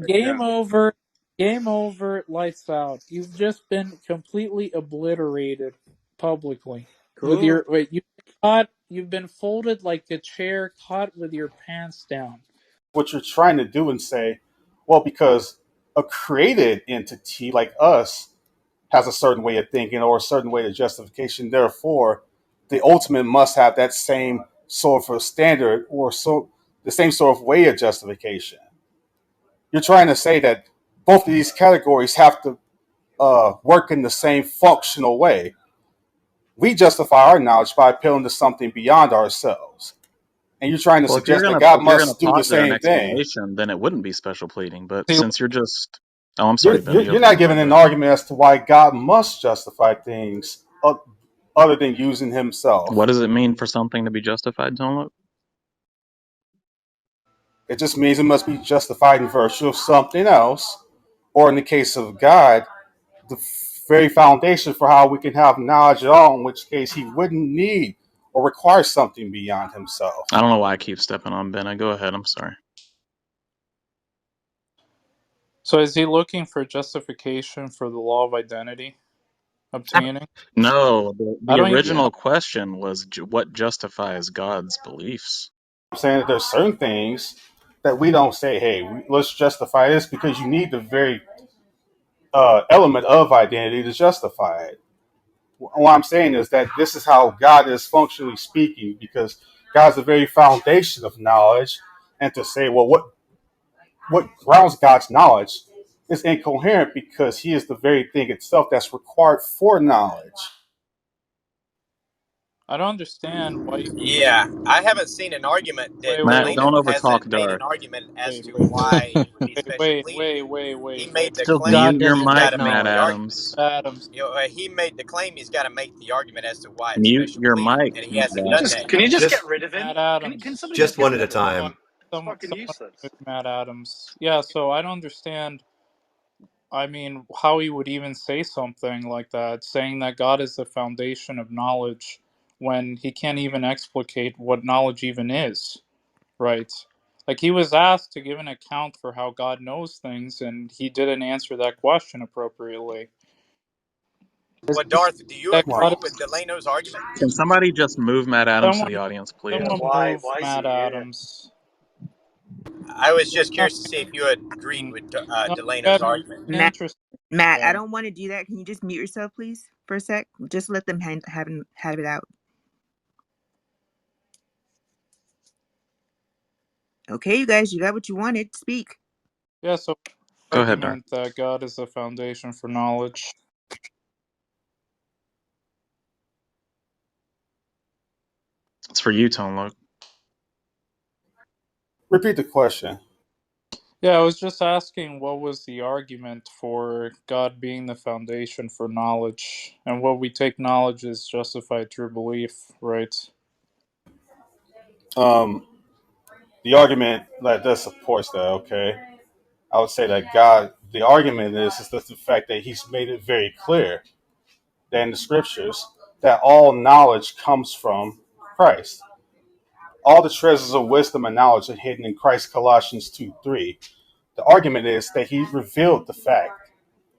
Game over. Game over. Lights out. You've just been completely obliterated publicly. Cool. With your you've been folded like a chair caught with your pants down. What you're trying to do and say, well, because a created entity like us has a certain way of thinking or a certain way of justification, therefore, the ultimate must have that same sort of standard or the same sort of way of justification. You're trying to say that both of these categories have to work in the same functional way. We justify our knowledge by appealing to something beyond ourselves. And you're trying to Well, if you're suggest that gonna God if you're gonna must do the posit an same thing. explanation, then it wouldn't be special pleading. But See, since you're just, oh, I'm sorry, You're, Ben. you're, You have you're the not floor. giving an argument as to why God must justify things other than using himself. What does it mean for something to be justified, Tone? It just means it must be justified in virtue of something else, or in the case of God, the very foundation for how we can have knowledge at all, in which case he wouldn't need or require something beyond himself. I don't know why I keep stepping on Ben. I go ahead. I'm sorry. so is he looking for justification for the law of identity obtaining? No, I the don't even original know. question was what justifies God's beliefs. I'm saying that there's certain things that we don't say, hey, let's justify this because you need the very element of identity to justify it. What I'm saying is that this is how God is functionally speaking because God's the very foundation of knowledge. And to say, well, what grounds God's knowledge is incoherent because he is the very thing itself that's required for knowledge. I don't understand why you Yeah, I haven't seen an argument that wait, Matt, wait, don't Delano overtalk hasn't made an Darth. argument as wait, to wait, why he would be special pleading. He wait. made the Just claim. mute God your He's doesn't got mic, to make make Matt the knowledge. argument. Adams. Adams. He made the claim. He's got to make the argument as to why it's Mute special your pleading, mic, and he Matt hasn't done Adams. that Can you yet. just Just get rid of him? Matt Can Adams. somebody just just get one at a rid of him? Someone, time. It's fucking someone useless. with Matt Adams. Yeah, so I don't understand. I mean, how he would even say something like that, saying that God is the foundation of knowledge when he can't even explicate what knowledge even is, right? Like he was asked to give an account for how God knows things, and he didn't answer that question appropriately. Is Well, he Darth, do you that agree God with is, Delano's argument? Can somebody just move Matt Adams to someone, the audience, please? Yeah, someone why? move Why is he Matt here? Adams. I was just Not curious to see if you agreed interesting. with No, Delano's gotta be argument. interesting. Matt, I Yeah. don't want to do that. Can you just mute yourself, please, for a sec? Just let them have it out. Okay, you guys, you got what you wanted. Speak. Yeah, so Go ahead, Darth. argument that God is the foundation for knowledge. It's for you, Tone. Repeat the question. Yeah, I was just asking what was the argument for God being the foundation for knowledge, and what we take knowledge is justified through belief, right? Um, the argument that supports that, okay? I would say that God, the argument is the fact that he's made it very clear that in the scriptures that all knowledge comes from Christ. All the treasures of wisdom and knowledge are hidden in Christ, Colossians 2:3. The argument is that he revealed the fact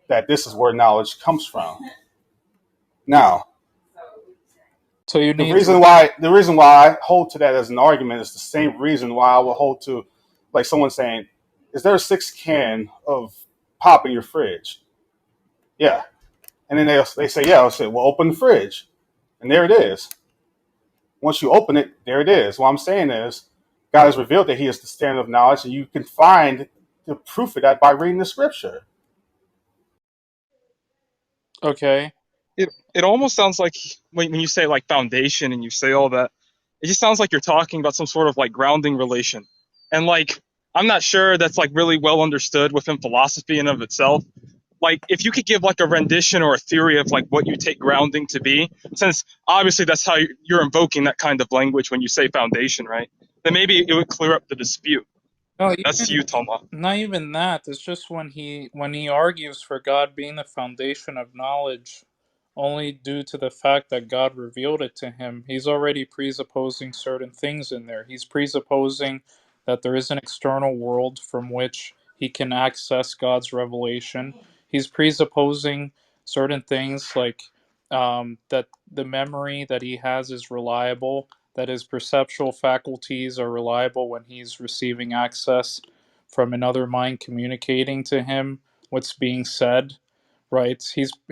that this is where knowledge comes from. Now, So you the need reason why I hold to that as an argument is the same reason why I will hold to, like someone saying, "Is there a 6 can of pop in your fridge?" Yeah, and then they say, "Yeah." I'll say, "Well, open the fridge," and there it is. Once you open it, there it is. What I'm saying is, God has revealed that He is the standard of knowledge, and you can find the proof of that by reading the Scripture. okay. It almost sounds like when you say like foundation and you say all that, it just sounds like you're talking about some sort of like grounding relation. And like I'm not sure that's like really well understood within philosophy in of itself. Like if you could give like a rendition or a theory of like what you take grounding to be, since obviously that's how you're invoking that kind of language when you say foundation, right? Then maybe it would clear up the dispute. No, That's even you, Toma. not even that. It's just when he argues for God being the foundation of knowledge, only due to the fact that God revealed it to him, he's already presupposing certain things in there. He's presupposing that there is an external world from which he can access God's revelation. He's presupposing certain things like that the memory that he has is reliable, that his perceptual faculties are reliable when he's receiving access from another mind communicating to him what's being said, right?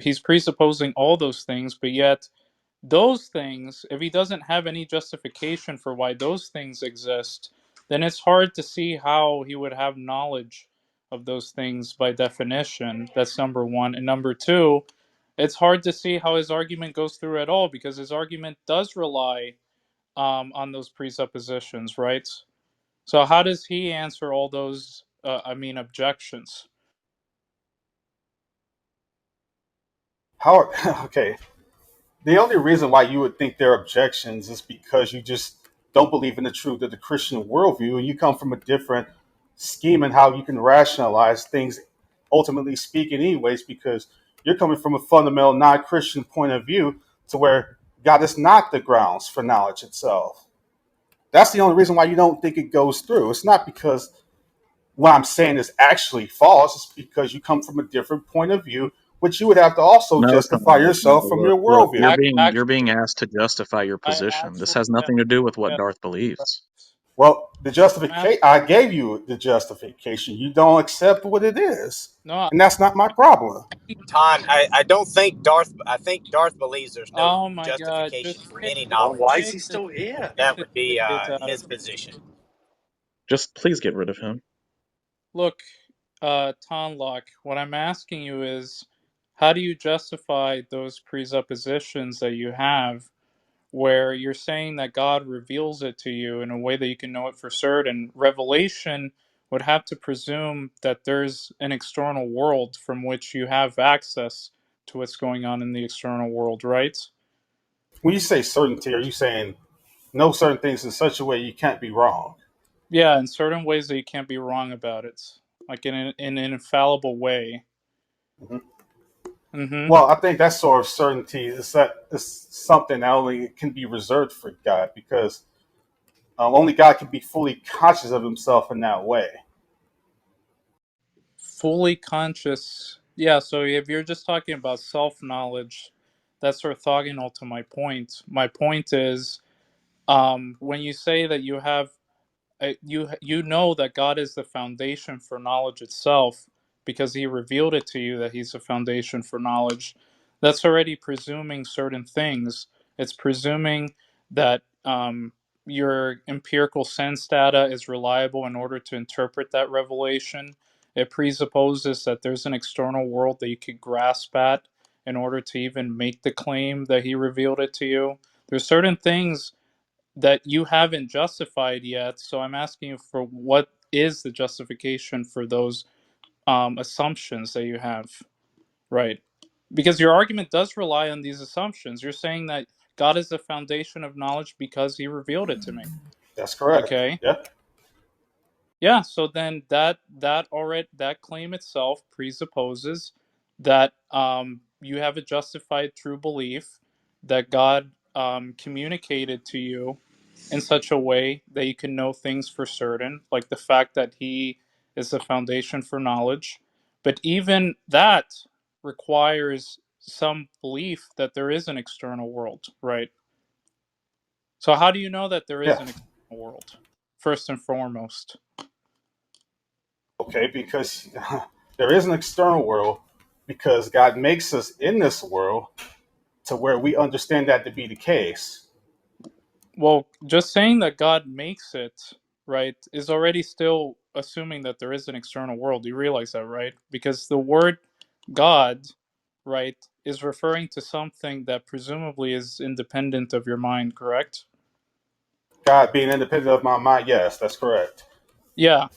He's presupposing all those things, but yet those things, if he doesn't have any justification for why those things exist, then it's hard to see how he would have knowledge of those things by definition. That's number one. And number two, it's hard to see how his argument goes through at all, because his argument does rely on those presuppositions, right? So how does he answer all those, objections? How? Okay. The only reason why you would think they're objections is because you just don't believe in the truth of the Christian worldview, and you come from a different scheme and how you can rationalize things, ultimately speaking, anyways, because you're coming from a fundamental non-Christian point of view to where God is not the grounds for knowledge itself. That's the only reason why you don't think it goes through. It's not because what I'm saying is actually false. It's because you come from a different point of view, which you would have to also No, justify Tom. yourself from Look, your look, worldview. you're being Actually, asked to justify your I position. This actually has am. nothing to do with what Yeah, Darth right. believes. Well, the I'm justification, asking. I gave you the justification. You don't accept what it is. No. And that's not my problem. Ton, I don't think Darth. I think Darth believes there's no Oh my God! justification Just for pick, any just knowledge. pick the That would be idiots out of his it. position. Just please get rid of him. Look, Tonlock. What I'm asking you is, how do you justify those presuppositions that you have, where you're saying that God reveals it to you in a way that you can know it for certain? Revelation would have to presume that there's an external world from which you have access to what's going on in the external world, right? When you say certainty, are you saying know certain things in such a way you can't be wrong? Yeah, in certain ways that you can't be wrong about it, like in an infallible way. Mhm. Mm-hmm. Well, I think that sort of certainty is something that only can be reserved for God because only God can be fully conscious of himself in that way. Fully conscious. Yeah, so if you're just talking about self knowledge, that's orthogonal to my point. My point is, when you say that you have you know that God is the foundation for knowledge itself because he revealed it to you that he's the foundation for knowledge. That's already presuming certain things. It's presuming that your empirical sense data is reliable in order to interpret that revelation. It presupposes that there's an external world that you could grasp at in order to even make the claim that he revealed it to you. There's certain things that you haven't justified yet. So I'm asking you for what is the justification for those assumptions that you have, right? Because your argument does rely on these assumptions. You're saying that God is the foundation of knowledge because he revealed it to me. That's correct. Okay. Yeah. Yeah, so then that claim itself presupposes that you have a justified true belief that God communicated to you in such a way that you can know things for certain, like the fact that He is the foundation for knowledge. But even that requires some belief that there is an external world, right? So how do you know that there is Yeah. an external world? First and foremost. Okay, because there is an external world because God makes us in this world to where we understand that to be the case. Well, just saying that God makes it, right, is already still assuming that there is an external world. You realize that, right? Because the word God, right, is referring to something that presumably is independent of your mind, correct? God being independent of my mind, yes, that's correct. Yeah.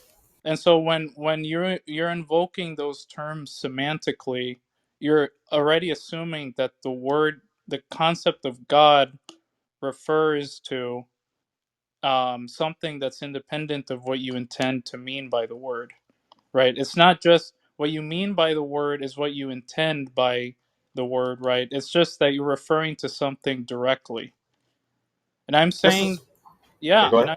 And so when you're invoking those terms semantically, you're already assuming that the concept of God refers to something that's independent of what you intend to mean by the word, right? It's not just what you mean by the word is what you intend by the word, right? It's just that you're referring to something directly. And I'm This saying, is okay. yeah, Go ahead.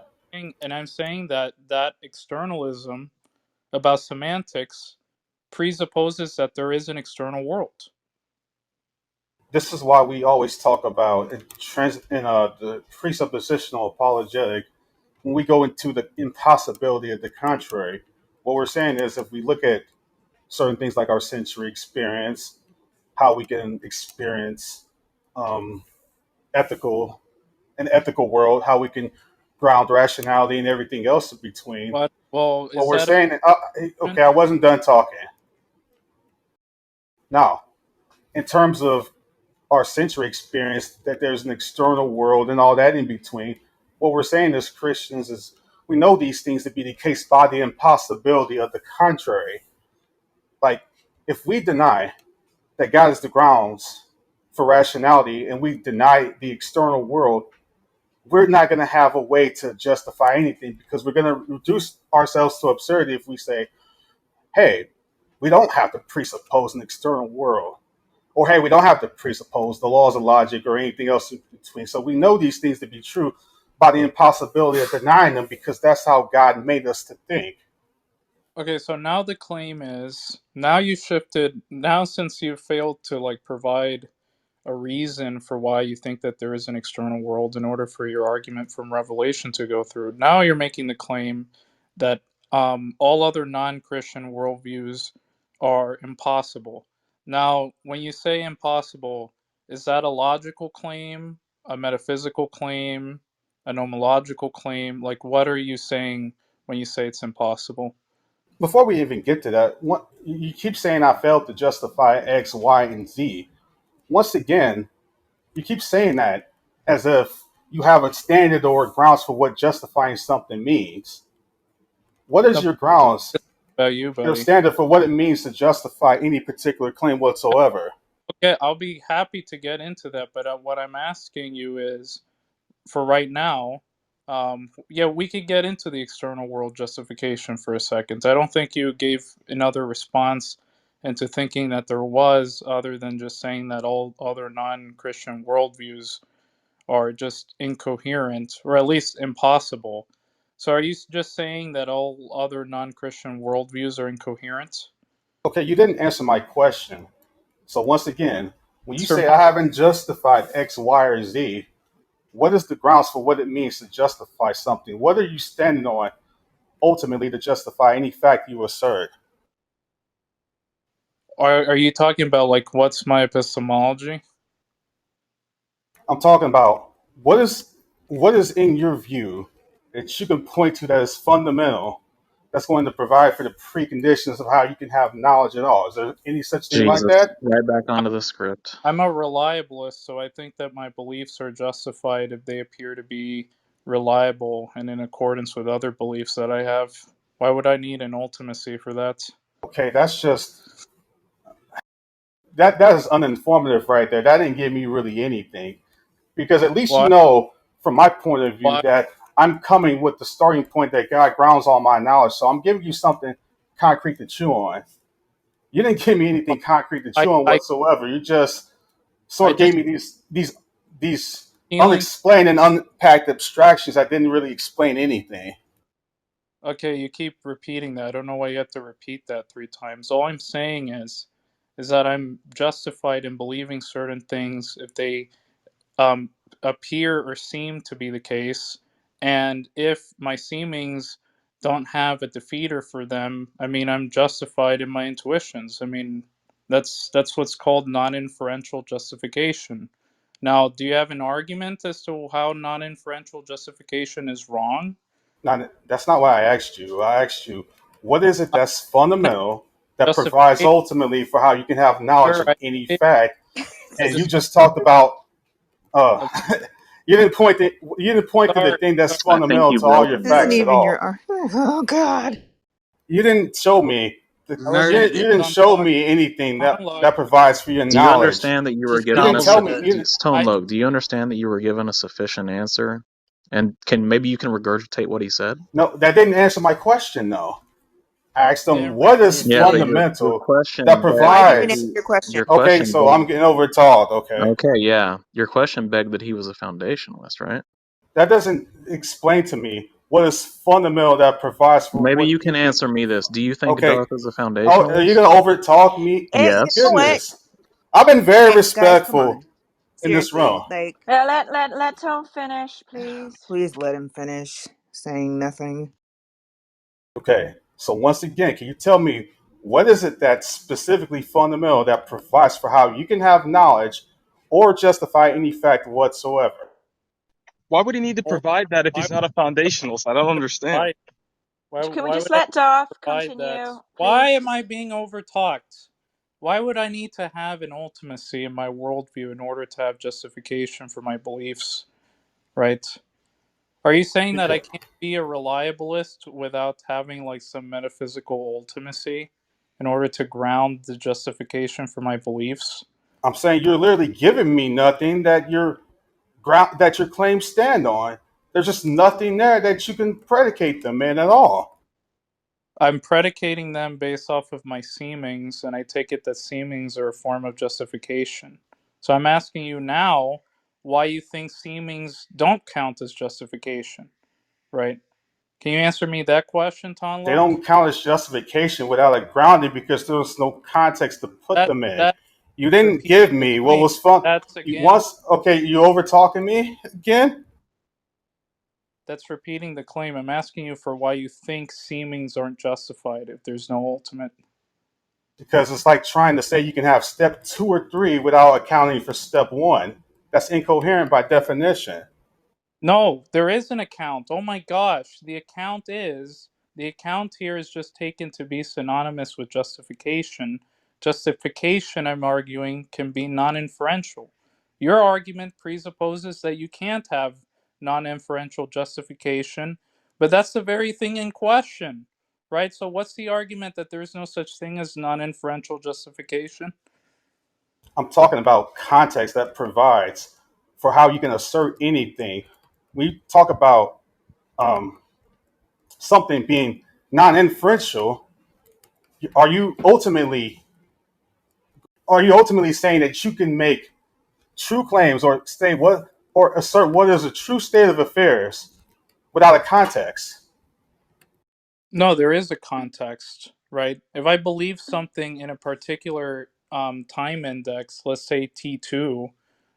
and I'm saying that that externalism about semantics presupposes that there is an external world. This is why we always talk about the presuppositional apologetic when we go into the impossibility of the contrary. What we're saying is if we look at certain things like our sensory experience, how we can experience um, ethical an ethical world, how we can ground rationality and everything else in between. But, well, What is we're that a saying, okay, I wasn't done talking. Now, in terms of our sensory experience, that there's an external world and all that in between, what we're saying as Christians is we know these things to be the case by the impossibility of the contrary. Like, if we deny that God is the grounds for rationality and we deny the external world, we're not going to have a way to justify anything because we're going to reduce ourselves to absurdity if we say, hey, we don't have to presuppose an external world. Or, hey, we don't have to presuppose the laws of logic or anything else in between. So we know these things to be true by the impossibility of denying them because that's how God made us to think. Okay, so now the claim is now you shifted. Now, since you failed to like provide a reason for why you think that there is an external world in order for your argument from Revelation to go through, now you're making the claim that all other non-Christian worldviews are impossible. Now, when you say impossible, is that a logical claim, a metaphysical claim, a nomological claim? Like, what are you saying when you say it's impossible? Before we even get to that, you keep saying I failed to justify X, Y, and Z. Once again, you keep saying that as if you have a standard or grounds for what justifying something means. What is No, your grounds, about you, your buddy. standard for what it means to justify any particular claim whatsoever? Okay, I'll be happy to get into that, but what I'm asking you is, for right now, yeah, we could get into the external world justification for a second. I don't think you gave another response into thinking that there was, other than just saying that all other non-Christian worldviews are just incoherent, or at least impossible. So are you just saying that all other non-Christian worldviews are incoherent? Okay, you didn't answer my question. So once again, when you Answer say my, I haven't justified X, Y, or Z, what is the grounds for what it means to justify something? What are you standing on ultimately to justify any fact you assert? are you talking about like what's my epistemology? I'm talking about what is in your view that you can point to that is fundamental that's going to provide for the preconditions of how you can have knowledge at all. Is there any such thing like Jesus, that? right back onto the script. I'm a reliabilist, so I think that my beliefs are justified if they appear to be reliable and in accordance with other beliefs that I have. Why would I need an ultimacy for that? Okay, that's just that is uninformative right there. That didn't give me really anything. Because at least you Why? know from my point of view Why? that I'm coming with the starting point that God grounds all my knowledge. So I'm giving you something concrete to chew on. You didn't give me Why? anything concrete to I, chew on I, whatsoever. You just I sort of gave just me these feeling. unexplained and unpacked abstractions that didn't really explain anything. Okay, you keep repeating that. I don't know why you have to repeat that 3 times. All I'm saying is that I'm justified in believing certain things if they um, appear or seem to be the case. And if my seemings don't have a defeater for them, I mean, I'm justified in my intuitions. I mean, that's what's called non-inferential justification. Now, do you have an argument as to how non-inferential justification is wrong? Now, that's not why I asked you. I asked you, what is it that's fundamental that provides Justification, ultimately for how you can have knowledge sure. of any fact? I And you just just talked about uh, okay, you didn't point to the sorry, thing that's sorry. I think fundamental you to all broke your him, This isn't facts brother. at even your all. Oh God. You didn't show me Okay, you Mercy. didn't show monologue, me anything monologue. that provides for your Do you knowledge. understand that you were Just You given didn't a tell monologue me. it. Stone I Loc? Do you understand that you were given a sufficient answer? And can maybe you can regurgitate what he said? No, that didn't answer my question though. I asked them didn't what is Yeah, but repeat. your fundamental that question No, I begged didn't that even answer provides. he your question. your Okay, question so begged I'm getting over talked. Okay, okay, yeah. Your question begged that he was a foundationalist, right? that doesn't explain to me what is fundamental that provides for Maybe what you you can can. answer me this. Do you think Okay. Darth is a Oh, are you foundationalist? gonna overtalk me? Hey, you know Yes. what? Goodness, I've been very Guys, come on. respectful in this Seriously, room. like, Yeah, let Tom finish, please. please let him finish saying nothing. Okay. So once again, can you tell me what is it that's specifically fundamental that provides for how you can have knowledge or justify any fact whatsoever? Why would he need to Hold provide that if on. he's not a foundationalist? I don't understand. Can we Why just would I let Darth provide that? continue, Why please? am I being overtalked? Why would I need to have an ultimacy in my worldview in order to have justification for my beliefs? Right? Are you saying that I Because can't be a reliabilist without having like some metaphysical ultimacy in order to ground the justification for my beliefs? I'm saying you're literally giving me nothing that your claims stand on. There's just nothing there that you can predicate them in at all. I'm predicating them based off of my seemings, and I take it that seemings are a form of justification. So I'm asking you now why you think seemings don't count as justification, right? Can you answer me that question, They Tonlo? don't count as justification without a grounding because there's no context to put them in. That You didn't repeats give the me what claim. was fun. That's You again once okay, you over talking me again that's repeating the claim. I'm asking you for why you think seemings aren't justified if there's no ultimate. because it's like trying to say you can have step 2 or 3 without accounting for step 1. That's incoherent by definition. No, there is an account. Oh my gosh, the account here is just taken to be synonymous with justification. Justification, I'm arguing, can be non-inferential. Your argument presupposes that you can't have non-inferential justification, but that's the very thing in question, right? So what's the argument that there's no such thing as non-inferential justification? I'm talking about context that provides for how you can assert anything. We talk about um, something being non-inferential. Are you ultimately are you ultimately saying that you can make true claims or say what or assert what is a true state of affairs without a context? No, there is a context, right? If I believe something in a particular time index, let's say T2,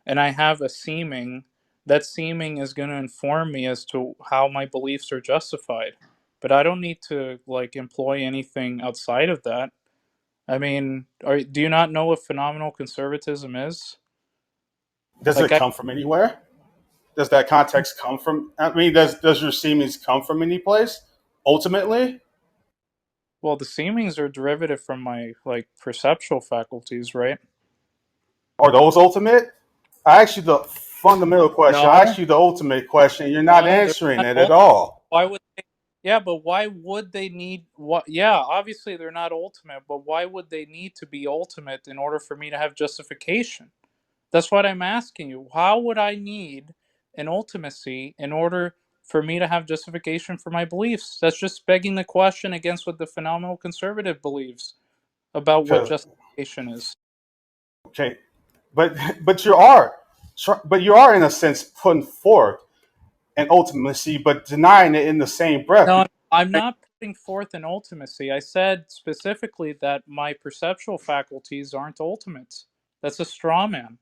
and I have a seeming, that seeming is going to inform me as to how my beliefs are justified. But I don't need to like employ anything outside of that. I mean, do you not know what phenomenal conservatism is? Does Like, it come from anywhere? Does that context come from? I mean, does your seemings come from any place? Ultimately, well, the seemings are derivative from my like perceptual faculties, right? are those ultimate? I asked you the fundamental question. I No, asked you the ultimate question. You're not no, they're answering not it at ultimate. all. Why would they? Yeah, but why would they need what? Yeah, obviously they're not ultimate, but why would they need to be ultimate in order for me to have justification? That's what I'm asking you. How would I need an ultimacy in order for me to have justification for my beliefs? That's just begging the question against what the phenomenal conservative believes about what Because justification is. okay, but you are, but you are in a sense putting forth an ultimacy, but denying it in the same breath. No, I'm not putting forth an ultimacy. I said specifically that my perceptual faculties aren't ultimate. That's a straw man.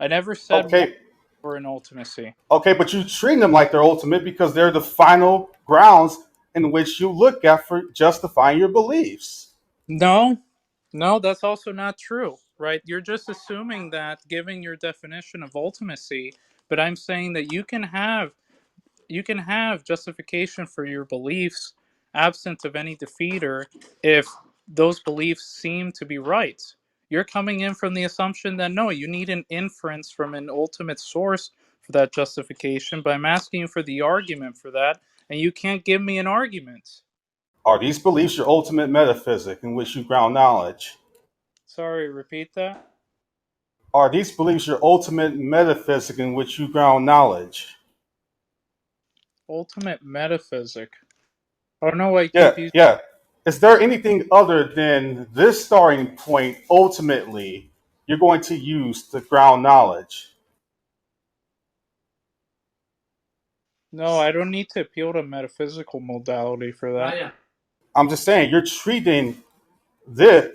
I never said one Okay, for an ultimacy. okay, but you treat them like they're ultimate because they're the final grounds in which you look at for justifying your beliefs. No, no, that's also not true, right? You're just assuming that giving your definition of ultimacy, but I'm saying that you can have justification for your beliefs absent of any defeater if those beliefs seem to be right. You're coming in from the assumption that no, you need an inference from an ultimate source for that justification, but I'm asking you for the argument for that, and you can't give me an argument. Are these beliefs your ultimate metaphysic in which you ground knowledge? Sorry, repeat that. Are these beliefs your ultimate metaphysic in which you ground knowledge? Ultimate metaphysic. Oh no, I Yeah, confused. yeah. Is there anything other than this starting point ultimately you're going to use to ground knowledge? No, I don't need to appeal to metaphysical modality for that. I'm just saying you're treating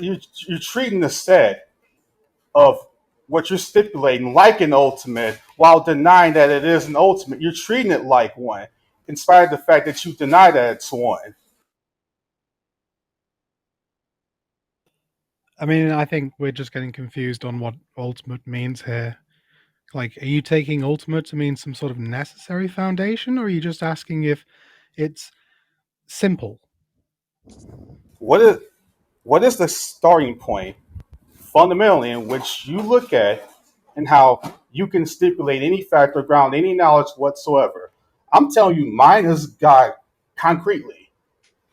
you're treating the set of what you're stipulating like an ultimate while denying that it is an ultimate. You're treating it like one, in spite of the fact that you deny that it's one. I mean, I think we're just getting confused on what ultimate means here. Like, are you taking ultimate to mean some sort of necessary foundation, or are you just asking if it's simple? What is the starting point fundamentally in which you look at and how you can stipulate any fact or ground any knowledge whatsoever? I'm telling you, mine is God concretely,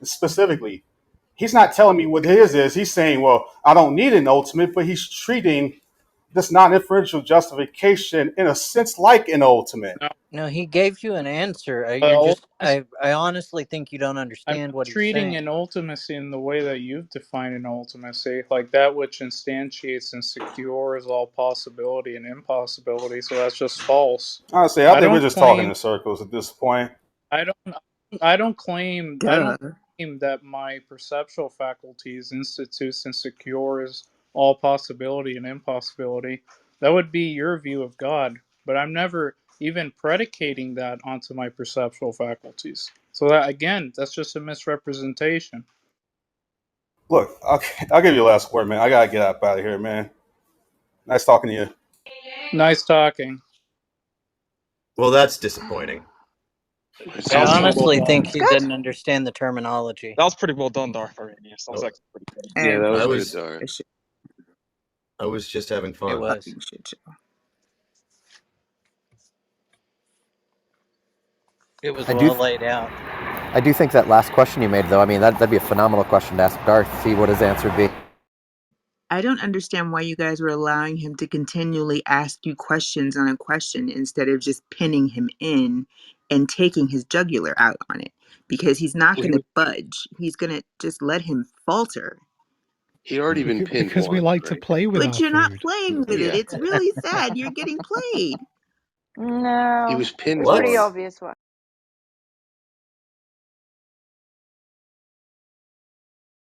specifically. He's not telling me what his is. He's saying, well, I don't need an ultimate, but he's treating this non-inferential justification in a sense like an ultimate. No, he gave you an answer. You're No, just, I honestly think you don't I'm understand not what he's treating saying. an ultimacy in the way that you've defined an ultimacy, like that which instantiates and secures all possibility and impossibility. So that's just false. Honestly, I I think we're don't just talking claim. in circles at this point. I don't. I don't claim. I Duh. don't claim that my perceptual faculties institutes and secures all possibility and impossibility. That would be your view of God, but I'm never even predicating that onto my perceptual faculties. So that again, that's just a misrepresentation. Look, I'll give you the last word, man. I gotta get up out of here, man. Nice talking to you. Nice talking. Well, that's disappointing. I Sounds pretty well honestly done. think he didn't understand the terminology. That was pretty well done, Darth Arianus. Sounds like pretty good. Yeah, that was I good, was Darth. I was just having It fun. was. Shit show. It was I do well laid out. I do think that last question you made, though, I mean, that'd be a phenomenal question to ask Darth, see what his answer would be. I don't understand why you guys were allowing him to continually ask you questions on a question instead of just pinning him in and taking his jugular out on it. Because he's not going to budge. He's going to just let him falter. He already been pinned Because we once, like to right? play with But our you're not food. playing with it. Yeah. It's really sad. You're getting played. He No, was pinned it's pretty What? once. obvious what